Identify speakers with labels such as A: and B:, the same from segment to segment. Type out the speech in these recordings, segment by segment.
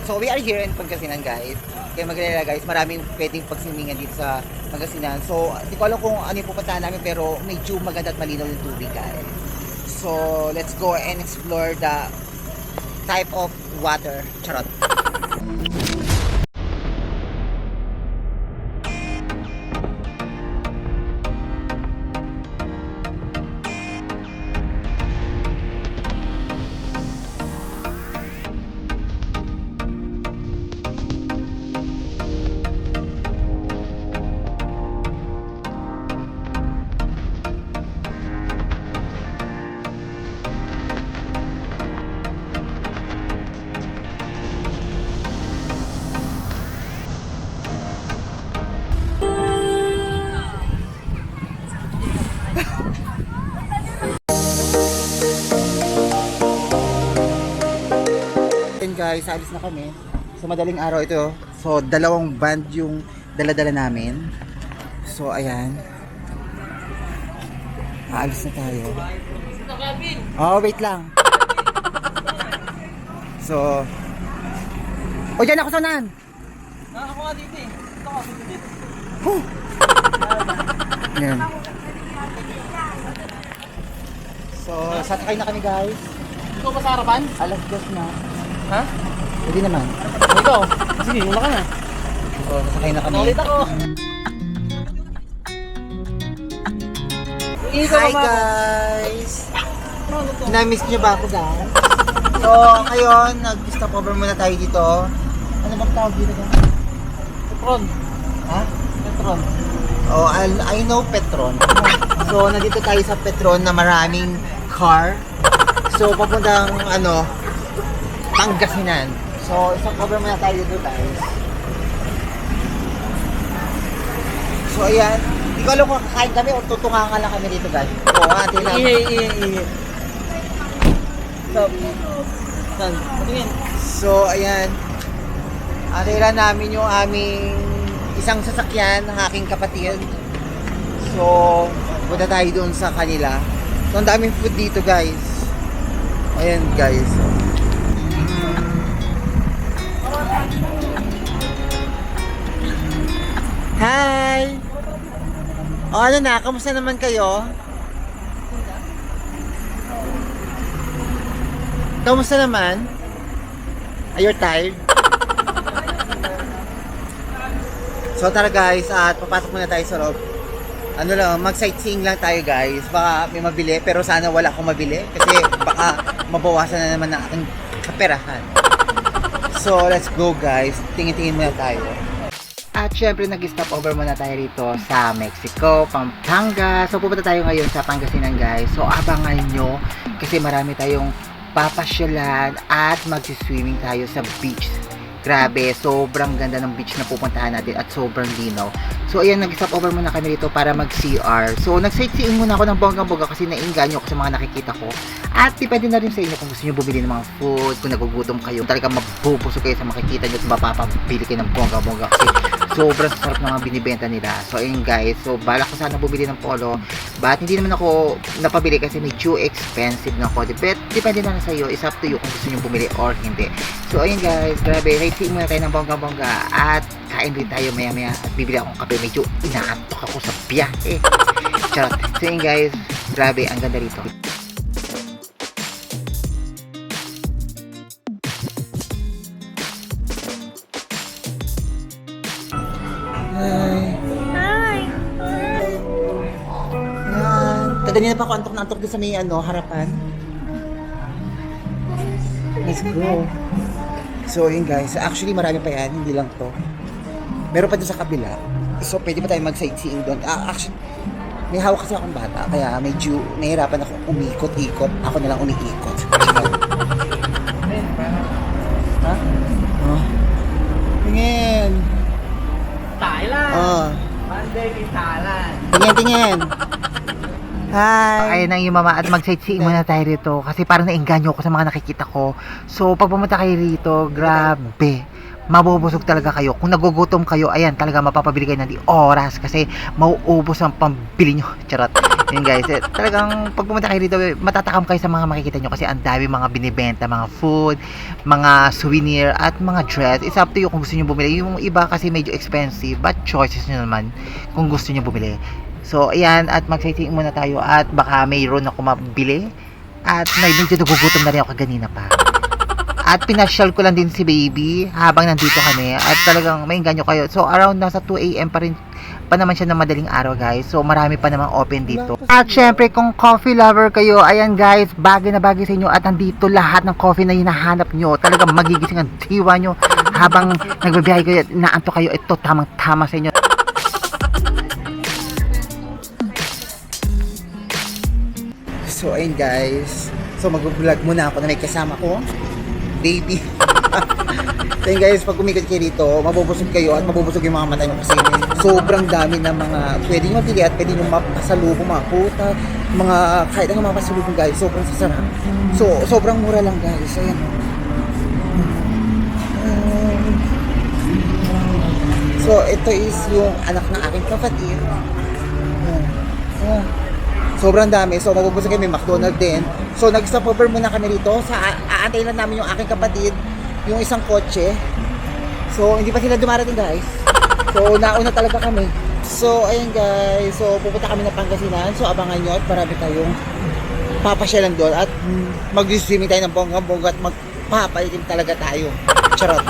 A: So we are here in Pangasinan guys. Kaya magalala guys, maraming pwedeng pagsimingan dito sa Pangasinan. So hindi ko alam kung ano yung pupuntahan namin pero medyo maganda at malinaw yung tubig guys. So let's go and explore the type of water. Charot. Guys, alis na kami. So madaling araw ito. So dalawang band yung dala-dala namin. So ayan. Aalis na tayo. Oh, wait lang. So o dyan ako sanan.
B: Ako nga dito eh. Ito ako dito.
A: Ayan. So sasakay na kami guys.
B: Ito ba sa harapan?
A: Alas 2 na.
B: Ha?
A: Pwede naman.
B: Ito. Sige, wala ka na.
A: So sasakay na kami.
B: Ulit ako.
A: Hi guys! Na-miss niyo ba ako guys? So, ngayon, nag-stop over muna tayo dito. Ano bang tawag dito guys?
B: Petron.
A: Ha?
B: Petron.
A: Oh, I know Petron. So, nandito tayo sa Petron na maraming car. So, papuntang Pangasinan. So, stop over muna tayo dito guys. So, ayan. Hindi ko alam kung kakain kami o tutungangan lang kami dito guys. Oo, ate lang.
B: Ihi. Stop. Saan? Patingin.
A: So, ayan. Atira namin yung aming isang sasakyan ng aking kapatid. So, punta tayo doon sa kanila. So, ang daming food dito, guys. Ayan, guys. Hi! O, ano na? Kamusta naman kayo? Kamusta naman? Are you tired? So tara guys, at papasok muna tayo sa loob. Ano lang, mag-sightseeing lang tayo guys. Baka may mabili, pero sana wala akong mabili. Kasi baka mabawasan na naman ang aking kaperahan. So let's go guys, tingin-tingin muna tayo. At syempre nag-stop over muna tayo rito sa Mexico, Pampanga. So pupunta tayo ngayon sa Pangasinan guys. So abangan nyo kasi marami tayong papasyalan at mag-swimming tayo sa beach. Grabe, sobrang ganda ng beach na pupuntahan natin at sobrang linaw. So ayan, nag-stop over muna kami dito para mag-CR. So nag-sightseeing muna ako ng bonggang-bongga kasi nainganyo ako sa mga nakikita ko. At depende na rin sa inyo kung gusto nyo bumili ng mga food, kung nagugutom kayo, talagang mabubusog kayo sa makikita nyo at mapapabili kayo ng bonggang-bongga kasi sobrang sarap ng mga binibenta nila. So ayun guys, so balak ko sana bumili ng polo, but hindi naman ako napabili kasi medyo expensive na ako. Depende na sa iyo, it's up to you kung gusto nyo bumili or hindi. So ayun guys, grabe, sightseeing muna tayo ng bonggang-bongga at kain din tayo maya-maya at bibili akong kape. Medyo inaantok ako sa biyahe. Charot. So yun guys, grabe, ang ganda rito. Hi! Taganina pa ako antok na antok doon sa may harapan. Let's go. So yun guys, actually marami pa yan, hindi lang to. Meron pa doon sa kabila. So pwede pa tayo mag-sightseeing doon. Actually, may hawak kasi akong bata, kaya medyo nahihirapan ako umikot-ikot. Ako na lang umiikot. Ha? Oh. Tingin.
B: Thailand.
A: Oh.
B: Monday in Thailand.
A: Tingin. Hi! Ayun ang yung mama at mag-sightseeing muna tayo rito kasi parang nainganyo ako sa mga nakikita ko. So pag pumunta kayo rito, grabe. mabubusog talaga kayo. Kung nagugutom kayo, ayan, talaga mapapabili kayo ng di oras kasi mauubos ang pambili nyo. Charot. Yun guys, talagang pag pumunta kayo dito, matatakam kayo sa mga makikita nyo kasi ang dami mga binibenta, mga food, mga souvenir, at mga dress. It's up to you kung gusto nyo bumili. Yung iba kasi medyo expensive, but choices nyo naman kung gusto nyo bumili. So, ayan, at mag-sightseeing muna tayo at baka mayroon ako mabili. At medyo nagugutom na rin ako kaganina pa. At pinasyal ko lang din si baby habang nandito kami. At talagang may inganyo kayo. So, around nasa 2 AM pa rin pa naman siya ng madaling araw, guys. So, marami pa namang open dito. At syempre, kung coffee lover kayo, ayan guys, bagay na bagay sa inyo. At nandito lahat ng coffee na hinahanap nyo. Talagang magigising ang diwa nyo habang nagbabiyahe kayo at naanto kayo. Ito, tamang-tama sa inyo. So, ayun guys. So, mag-vlog muna ako na may kasama ko. Baby. So, ayun guys, pag umikot kayo dito, mabubusog kayo at mabubusog yung mga mata nyo kasi sobrang dami ng mga pwede nyo mabili at pwede nyo mapasalubong, mga puta, mga kahit ang mga pasalubong guys. Sobrang sasarap. So, sobrang mura lang guys. Ayan. So, ito is yung anak ng aking kapatid. Sobrang dami. So, mabubusog kami, may McDonald's din. So, nag-stopover muna kami rito. Aantayin lang namin yung aking kapatid, yung isang kotse. So, hindi pa sila dumarating, guys. So, nauna talaga kami. So, ayun, guys. So, pupunta kami ng Pangasinan. So, abangan nyo at marami tayong papasyalan doon. At mag-swimming tayo ng bonggang-bongga at magpapaitim talaga tayo. Charot.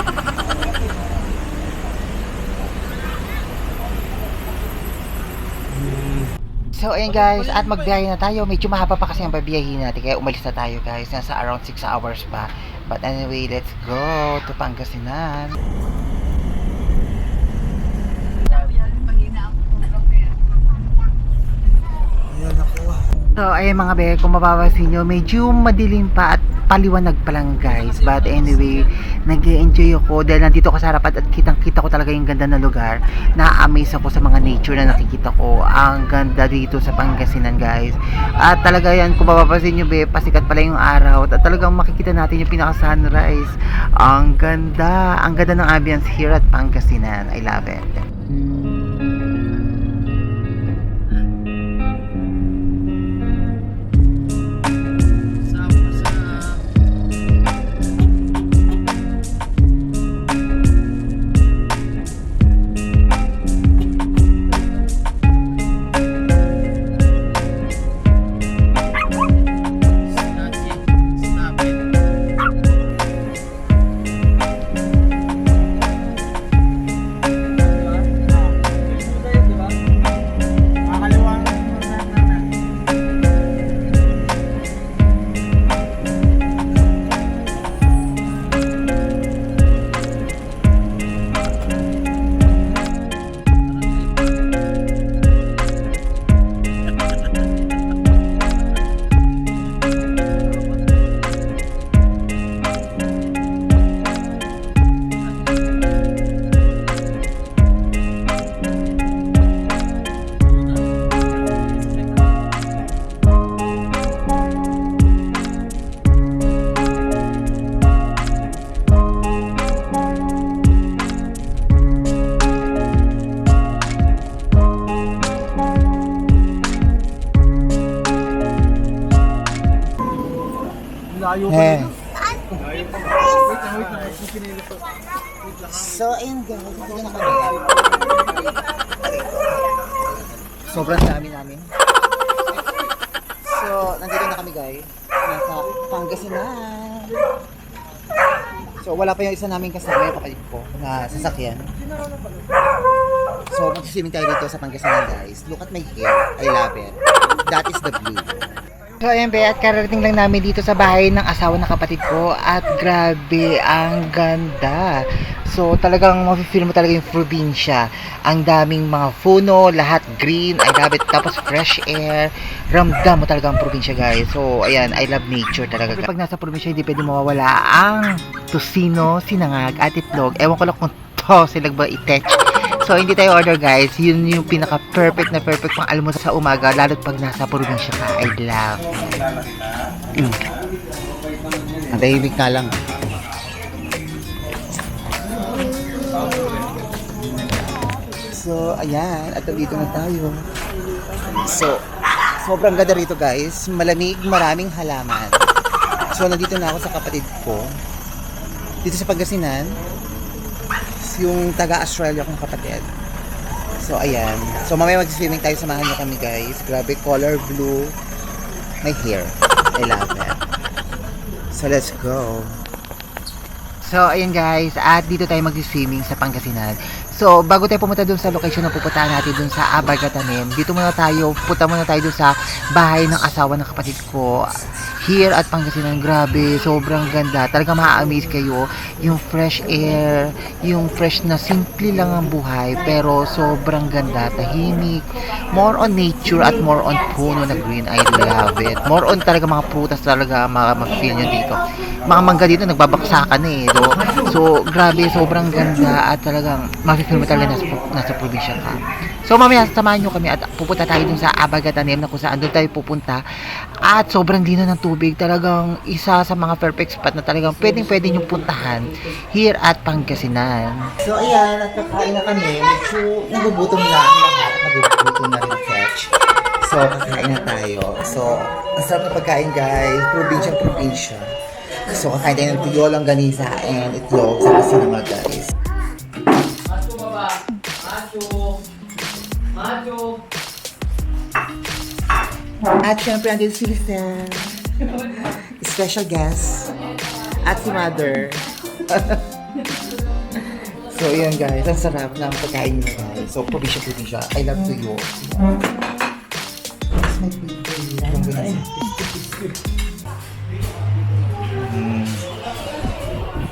A: So, ayun guys, at magbiyahe na tayo. Medyo mahaba pa kasi ang babiyahin natin. Kaya umalis na tayo guys. Nasa around 6 hours pa. But anyway, let's go to Pangasinan. So, ayun mga be, kung mapapansin nyo, medyo madilim pa at paliwanag pa lang guys. But anyway, nag-enjoy ako dahil nandito ako sa harapan at kitang-kita ko talaga yung ganda ng lugar. Na-amaze ako sa mga nature na nakikita ko. Ang ganda dito sa Pangasinan guys. At talaga yan, kung mapapansin nyo be, pasikat pala yung araw. At talagang makikita natin yung pinaka-sunrise. Ang ganda ng ambience here at Pangasinan. I love it. So, ayun guys, nandito na kami. Sobrang dami namin. So, nandito na kami guys. Nasa Pangasinan. So, wala pa yung isa namin kasama, yung kapatid ko, na sasakyan. So, mag-swimming tayo dito sa Pangasinan guys. Look at my hair. I love it. That is the blue. So ayun be, at kararating lang namin dito sa bahay ng asawa ng kapatid ko at grabe, ang ganda. So talagang mafe-feel mo talaga yung probinsya. Ang daming mga puno, lahat green, I love it. Tapos fresh air, ramdam mo talaga ang probinsya guys. So ayan, I love nature talaga. Pag nasa probinsya, hindi pwede mawawala ang tusino, sinangag at itlog. Ewan ko lang kung to sila ba i-touch. So, hindi tayo order guys. Yun yung pinaka-perfect na perfect pang almusal sa umaga. Lalo't pag nasa probinsya ka. I love. Ang tahimik nga lang. So, ayan. At dito na tayo. So, sobrang ganda rito guys. Malamig, maraming halaman. So, nandito na ako sa kapatid ko. Dito sa Pangasinan. Yung taga-Australia kong kapatid. So, ayan. So, mamaya mag-swimming tayo. Samahan niyo kami guys. Grabe, color blue. My hair. I love it. So, let's go. So, ayan guys. At dito tayo mag-swimming sa Pangasinan. So, bago tayo pumunta dun sa location na pupuntahan natin dun sa Abargatanim, dito muna tayo, punta muna tayo dun sa bahay ng asawa ng kapatid ko. Here at Pangasinan, grabe, sobrang ganda. Talaga ma-amaze kayo. Yung fresh air, yung fresh na simple lang ang buhay, pero sobrang ganda, tahimik. More on nature at more on puno na green. I love it. More on talaga mga prutas talaga ma-feel nyo dito. Mga mangga dito, nagbabaksakan eh. So, grabe, sobrang ganda at talagang ma-feel mo talaga nasa probinsya ka. So, mamaya samahan nyo kami at pupunta tayo dun sa Abargatanim na kung saan doon tayo pupunta. At sobrang lino ng tubig. Talagang isa sa mga perfect spot na talagang pwedeng-pwede nyo puntahan here at Pangasinan. So, ayan, at kakain na kami. So, nagugutom na ang lahat. Nagugutom na rin catch. So, kakain na tayo. So, ang sarap na pagkain guys. Probinsya. So, kakain tayo ng tuyo, langganisa, and itlog sa sinama guys.
B: Macho.
A: At syempre, andito si Lisa. Special guest. At si Mother. So, yun guys. Ang sarap ng pagkain niyo guys. So, probinsya. I love tuyo. That's my favorite.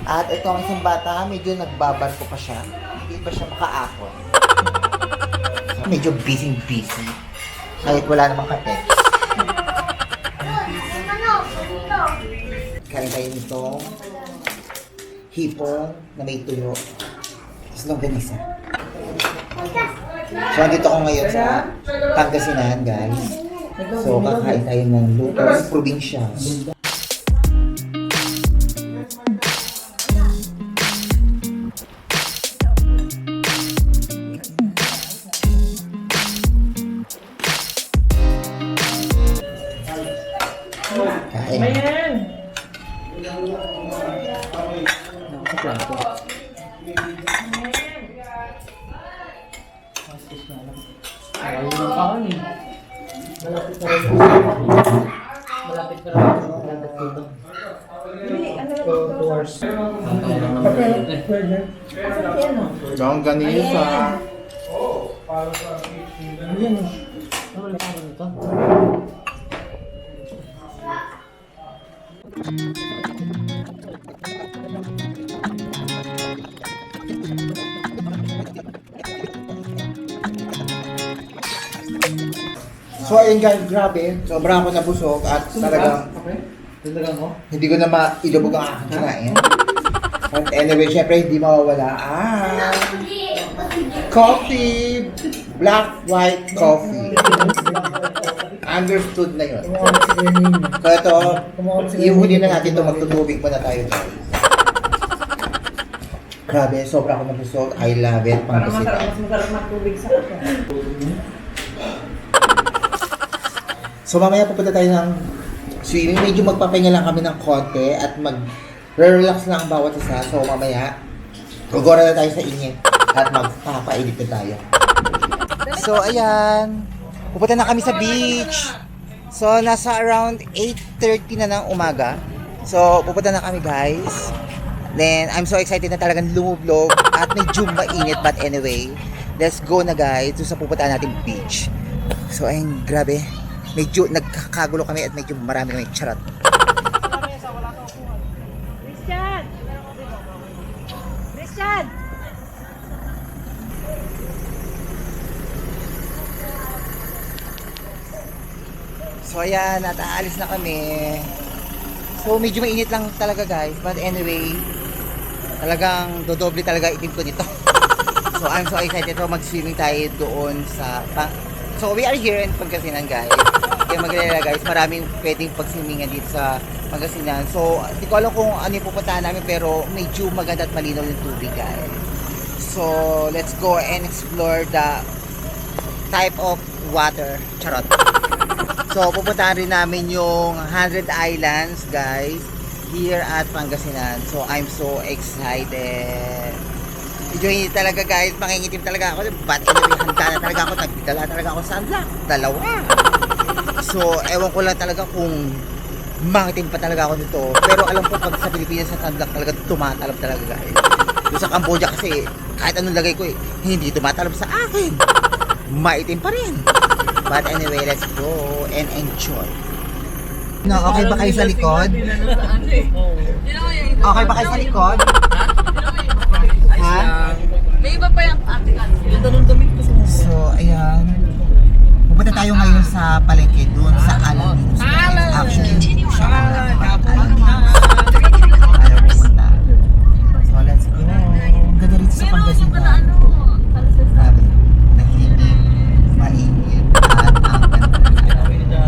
A: At ito ang isang bata, medyo nagbabarko pa siya. Hindi pa siya makaakon. So, medyo busy. Kahit wala namang katext. Kain tayo nitong hipon na may tuyo. Tapos longganisa. So, andito ako ngayon sa Pangasinan, guys. So, kakain tayo ng luto ng probinsya. Kain.
B: Malapit pa rin.
A: Longganisa. So ayun guys, grabe. Sobrang ako nabusog at talagang hindi ko na mailubog ang aking kinain. But anyway, syempre hindi mawawala coffee. Black, white coffee. Understood na yun. So ito, ihuli na natin ito. Magtutubig muna tayo guys. Grabe, sobrang ako nabusog. I love it. Pangasinan.
B: Mas masarap magtubig sa kape.
A: So mamaya pupunta tayo ng swimming. Medyo magpapahinga lang kami ng konti at mag-relax lang ang bawat isa. So mamaya, gugora na tayo sa init at magpapainit na tayo. So ayan, pupunta na kami sa beach. So nasa around 8:30 na ng umaga. So pupunta na kami guys. Then I'm so excited na talagang lumublog at medyo mainit, but anyway, let's go na guys sa pupuntahan natin beach. So ayun, grabe. Medyo nagkakagulo kami at medyo marami kami charot.
C: Christian!
A: So ayan, at aalis na kami. So medyo mainit lang talaga guys, but anyway, talagang dodoble talaga itim ko dito. So I'm so excited. So mag-swimming tayo doon sa So we are here in Pangasinan guys. Kaya mag-alala guys, maraming pwedeng pag-swimingan dito sa Pangasinan. So hindi ko alam kung ano yung pupuntahan namin, pero medyo maganda at malinaw yung tubig guys. So, let's go and explore the type of water. Charot. So, pupuntahan rin namin yung 100 Islands, guys, here at Pangasinan. So, I'm so excited. Medyo hindi talaga, guys, makingitim talaga ako. But anyway, handa na talaga ako. Nagdala talaga ako sa sunblock. 2. So, ewan ko lang talaga kung mangitim pa talaga ako nito. Pero alam ko pag sa Pilipinas sa sunblock talaga tumatalab talaga, guys. Doon sa Cambodia kasi kahit anong lagay ko hindi tumatalab sa akin. Maitim pa rin. But anyway, let's go and enjoy. No, okay ba kayo sa likod? Okay ba kayo sa likod? Ha?
C: May iba pa yung ate ka.
A: So, ayan. Pupunta tayo ngayon sa palengke doon sa Alaminos. Actually, siya ang Alaminos. Ayaw pupunta. So, let's go. Ang ganda rito sa Pangasinan. Grabe. Nahimik, mainit, at ang ganda.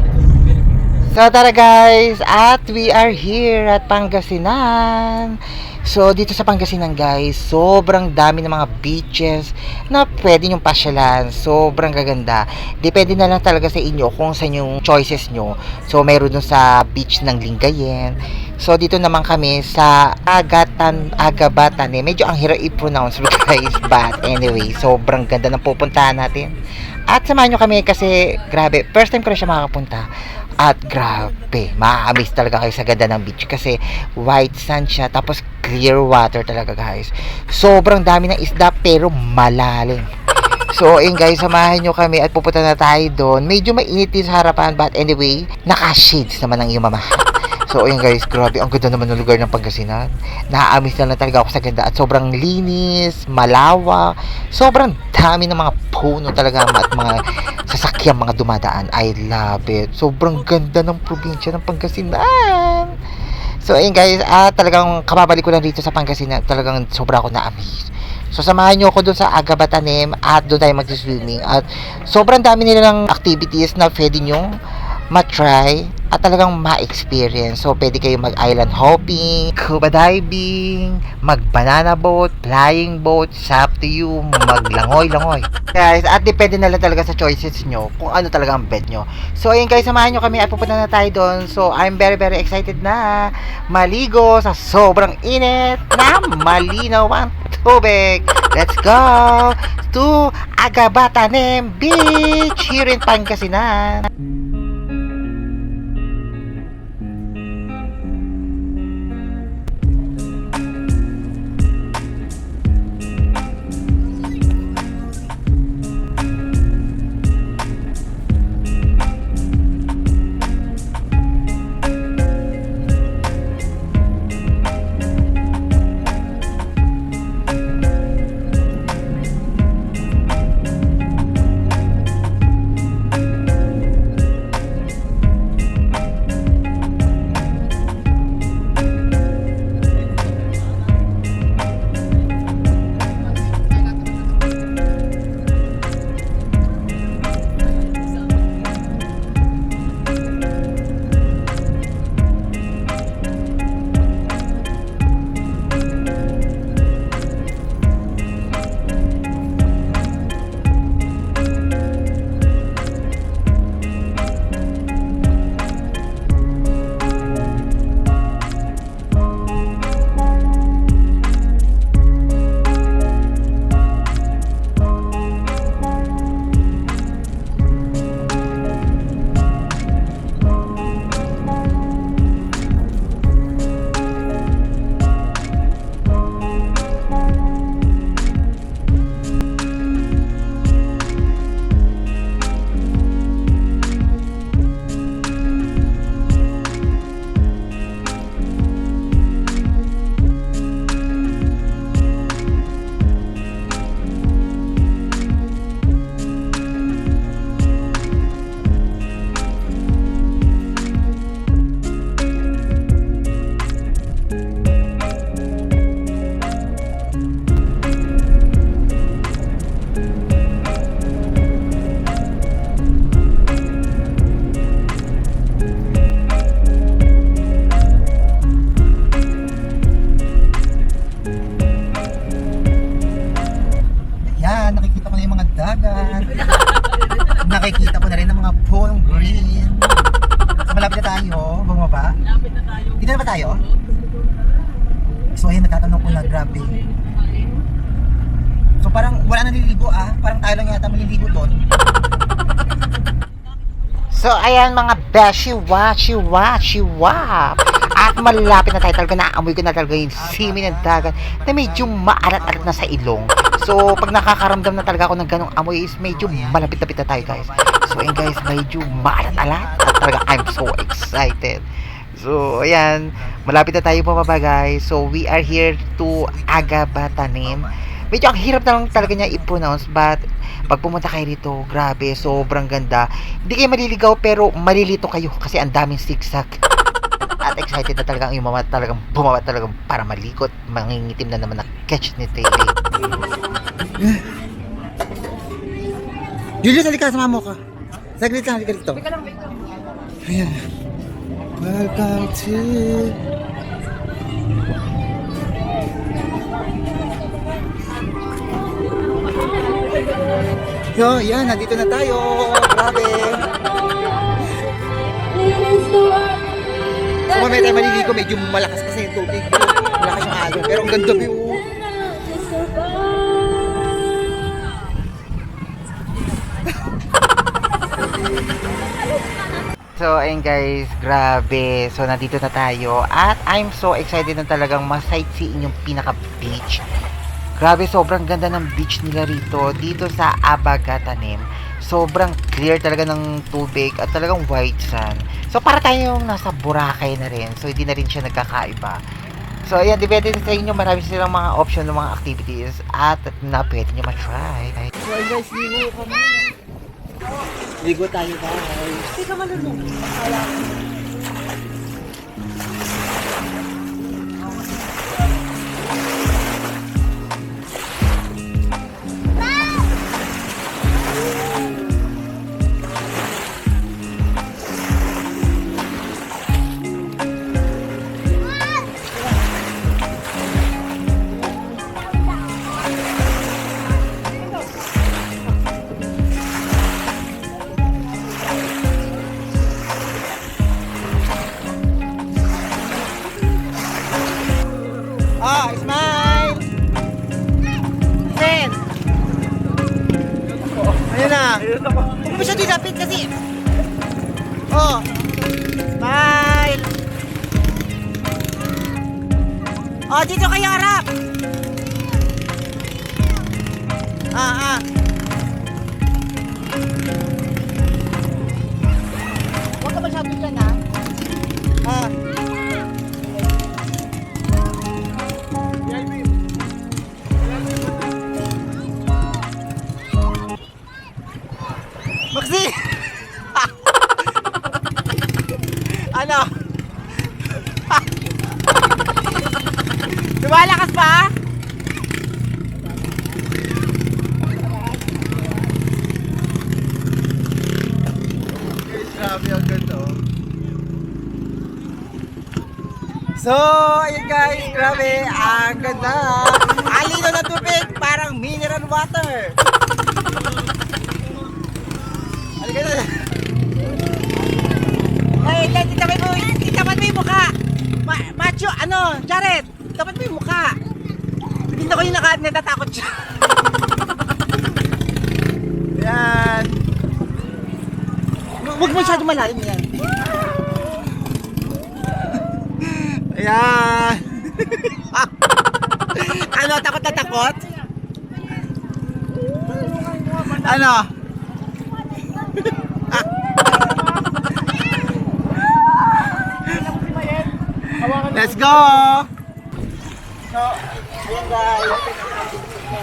A: So, tara guys. At we are here at Pangasinan. So, dito sa Pangasinan guys, sobrang dami ng mga beaches na pwede nyong pasyalan. Sobrang gaganda. Depende na lang talaga sa inyo kung saan yung choices nyo. So, meron dun sa beach ng Lingayen. So, dito naman kami sa Agabatan. Medyo ang hirap i-pronounce guys. But anyway, sobrang ganda ng pupuntahan natin. At samahan nyo kami kasi, grabe, first time ko na siya makakapunta. At grabe, ma-amaze talaga kayo sa ganda ng beach kasi white sand siya, tapos clear water talaga guys. Sobrang dami ng isda pero malalim. So, ayun guys, samahan nyo kami at pupunta na tayo doon. Medyo mainit din sa harapan, but anyway, naka-shades naman ang iyong mamahan. So, ayun guys, grabe, ang ganda naman ng lugar ng Pangasinan. Na-amaze na lang talaga ako sa ganda at sobrang linis, malawak, sobrang dami ng mga puno talaga at mga sasakyan mga dumadaan. I love it. Sobrang ganda ng probinsya ng Pangasinan. So, ayun guys, talagang kababalik ko lang dito sa Pangasinan. Talagang sobra ako na-amaze. So, samahan nyo ako doon sa Agabatanem at doon tayo mag-swimming. At sobrang dami nilang activities na pwede nyo matry at talagang ma-experience. So, pwede kayo mag-island hopping, scuba diving, mag-banana boat, flying boat, it's up to you, maglangoy-langoy. Guys, at depende na lang talaga sa choices nyo kung ano talaga ang bed nyo. So, ayun guys, samahan nyo kami at pupunta na tayo doon. So, I'm very very excited na maligo sa sobrang init na malinaw ang tubig. Let's go to Agabatanem Beach here in Pangasinan. nakikita ko na rin ng mga phone green. So, malapit na tayo. Bumaba.
C: Lapit na tayo.
A: Dito na ba tayo? So ayun, natatanong ko na, grabe. So parang wala naliligo parang tayo lang yata maliligo doon. So ayan mga beshi, watch you. At malapit na tayo talaga, naamoy ko na talaga yung simi ng dagat na medyo maalat-alat na sa ilong. So pag nakakaramdam na talaga ako ng ganong amoy is medyo malapit-lapit na tayo guys. So ayun guys, medyo maalat-alat at talaga I'm so excited. So, ayan, malapit na tayo pababa guys. So, we are here to Agabatanim. Medyo ang hirap na lang talaga niya i-pronounce, but pag pumunta kayo rito, grabe, sobrang ganda. Hindi kayo maliligaw pero malilito kayo kasi ang daming zigzag. At excited na talagang yung mama talagang bumaba talagang para malikot. Mangingitim na naman na catch ni Taylor. Julius, halika, sumama ka. Saglit lang, halika dito. Ayan. Welcome to... Yo, yan, nandito na tayo. Grabe. Kung mamaya tayo maliligo, medyo malakas kasi yung tubig. Malakas yung alon. Pero ang ganda view. So, ayun guys, grabe. So, nandito na tayo. At I'm so excited na talagang ma-sightseeing yung pinaka-beach. Grabe, sobrang ganda ng beach nila rito. Dito sa Agabatanim. Sobrang clear talaga ng tubig at talagang white sand. So, para tayong nasa Boracay na rin. So, hindi na rin siya nagkakaiba. So, ayan, depende sa inyo. Marami silang mga option ng mga activities at na pwede nyo ma-try. So, ayun guys, ligo kami. Ligo tayo guys.
C: Hindi ka malulong.
A: Smile! Sen! Ayun na. Huwag mo siya dinapit kasi. Smile! Dito kayo harap! Huwag ka masyado dyan Maxi! Ano? Lumalakas pa? Grabe ang ganda So, ayun guys, grabe, ang ganda. Alino na tubig, parang mineral water. Halika na. Hey, tapat mo yung mukha. Macho, Jared, tapat mo yung mukha. Hindi ko yung natatakot siya. Yan. Huwag masyado malalim yan. Ayan. Takot na takot? Let's go! So, ayan guys.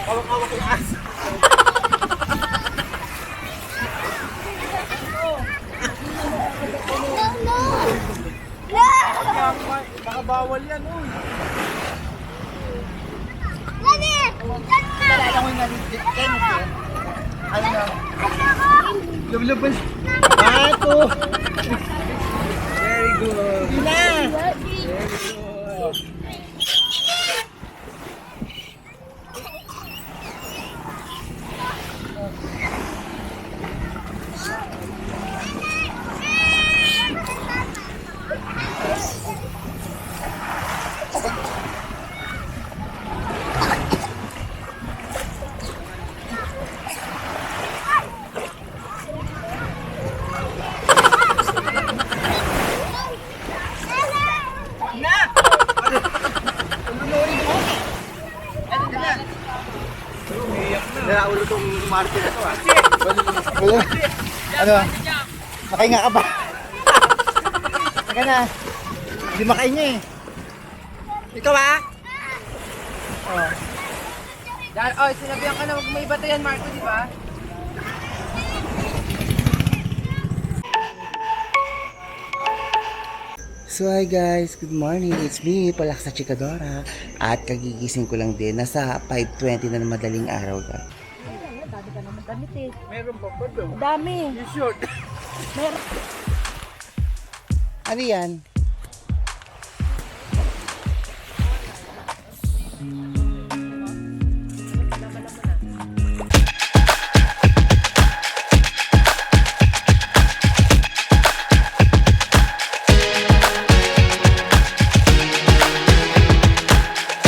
A: Hawak-hawak yung aso. Baka bawal yan, Lumlubas. Bato. Very good. Very good. Naraulo tong umarte na to ah. Ano? Makahinga ka ba? Saka na. Hindi makahinga eh. Ikaw ah? Oh.
B: Sinabihan ka na, huwag may iba to yan, Marco, di ba?
A: So hi guys, good morning. It's me, Palaksa Chikadora. At kagigising ko lang din. Nasa 5:20 na ng madaling araw guys.
B: Dami ka naman damit eh.
D: Meron pa ba daw?
B: Dami.
D: You short.
B: Meron.
A: Ano yan?